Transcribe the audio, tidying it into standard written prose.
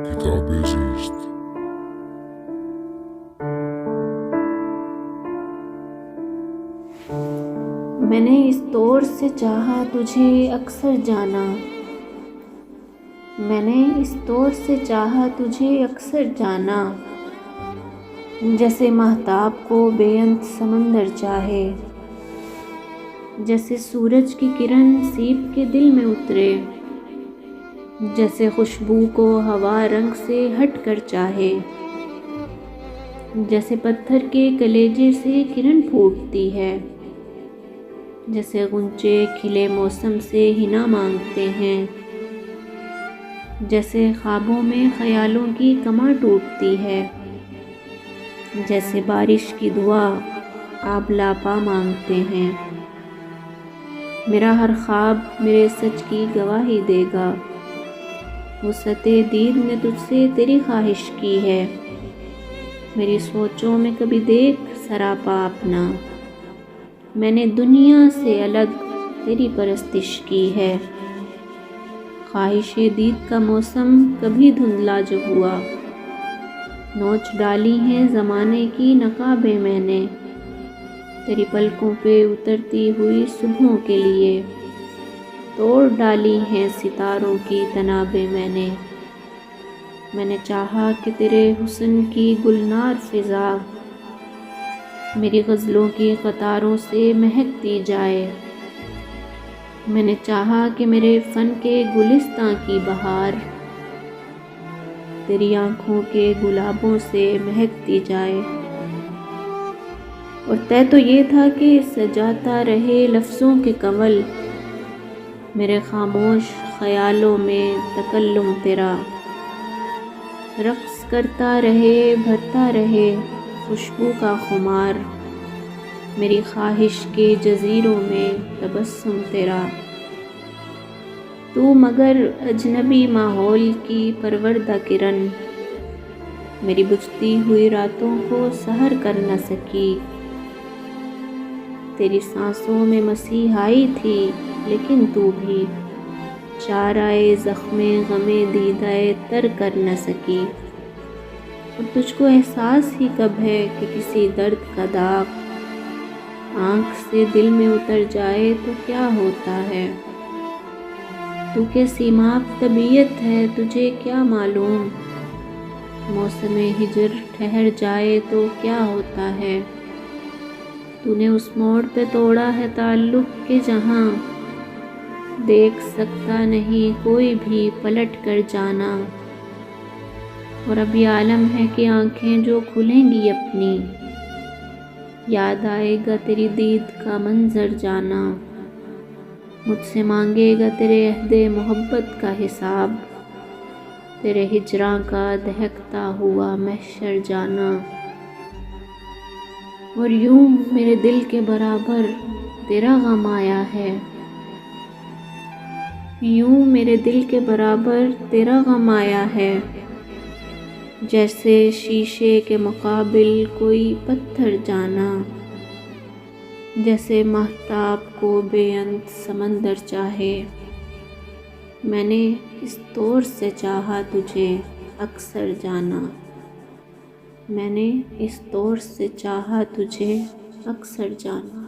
کتاب زیست. میں نے اس دور سے چاہا تجھے اکثر جانا. میں نے اس دور سے چاہا تجھے اکثر جانا. جیسے ماہتاب کو بے انت سمندر چاہے، جیسے سورج کی کرن سیب کے دل میں اترے، جیسے خوشبو کو ہوا رنگ سے ہٹ کر چاہے، جیسے پتھر کے کلیجے سے کرن پھوٹتی ہے، جیسے غنچے کھلے موسم سے حنا مانگتے ہیں، جیسے خوابوں میں خیالوں کی کماں ٹوٹتی ہے، جیسے بارش کی دعا آب لاپا مانگتے ہیں. میرا ہر خواب میرے سچ کی گواہی دے گا. وسعت دید نے تجھ سے تیری خواہش کی ہے. میری سوچوں میں کبھی دیکھ سراپا اپنا. میں نے دنیا سے الگ تیری پرستش کی ہے. خواہش دید کا موسم کبھی دھندلا جو ہوا، نوچ ڈالی ہیں زمانے کی نقابیں میں نے، تیری پلکوں پہ اترتی ہوئی صبحوں کے لیے توڑ ڈالی ہیں ستاروں کی تنابیں میں نے. میں نے چاہا کہ تیرے حسن کی گلنار فضا میری غزلوں کی قطاروں سے مہکتی جائے. میں نے چاہا کہ میرے فن کے گلستاں کی بہار تیری آنکھوں کے گلابوں سے مہکتی جائے. اور طے تو یہ تھا کہ سجاتا رہے لفظوں کے کنول میرے خاموش خیالوں میں تکلم تیرا، رقص کرتا رہے بھرتا رہے خوشبو کا خمار میری خواہش کے جزیروں میں تبسم تیرا. تو مگر اجنبی ماحول کی پروردہ کرن میری بجھتی ہوئی راتوں کو سحر کر نہ سکی. تیری سانسوں میں مسیحائی تھی لیکن تو بھی چارۂ زخم غم دیدۂ تر کر نہ سکی. اور تجھ کو احساس ہی کب ہے کہ کسی درد کا داغ آنکھ سے دل میں اتر جائے تو کیا ہوتا ہے. تو کہ سیماب طبیعت ہے تجھے کیا معلوم، موسم ہجر ٹھہر جائے تو کیا ہوتا ہے. تو نے اس موڑ پہ توڑا ہے تعلق کہ جہاں دیکھ سکتا نہیں کوئی بھی پلٹ کر جانا. اور اب یہ عالم ہے کہ آنکھیں جو کھلیں گی اپنی یاد آئے گا تیری دید کا منظر جانا. مجھ سے مانگے گا تیرے عہد محبت کا حساب، تیرے ہجراں کا دہکتا ہوا محشر جانا. اور یوں میرے دل کے برابر تیرا غم آیا ہے، یوں میرے دل کے برابر تیرا غم آیا ہے. جیسے شیشے کے مقابل کوئی پتھر جانا، جیسے ماہتاب کو بے انت سمندر چاہے. میں نے اس دور سے چاہا تجھے اکثر جانا. میں نے اس دور سے چاہا تجھے اکثر جانا.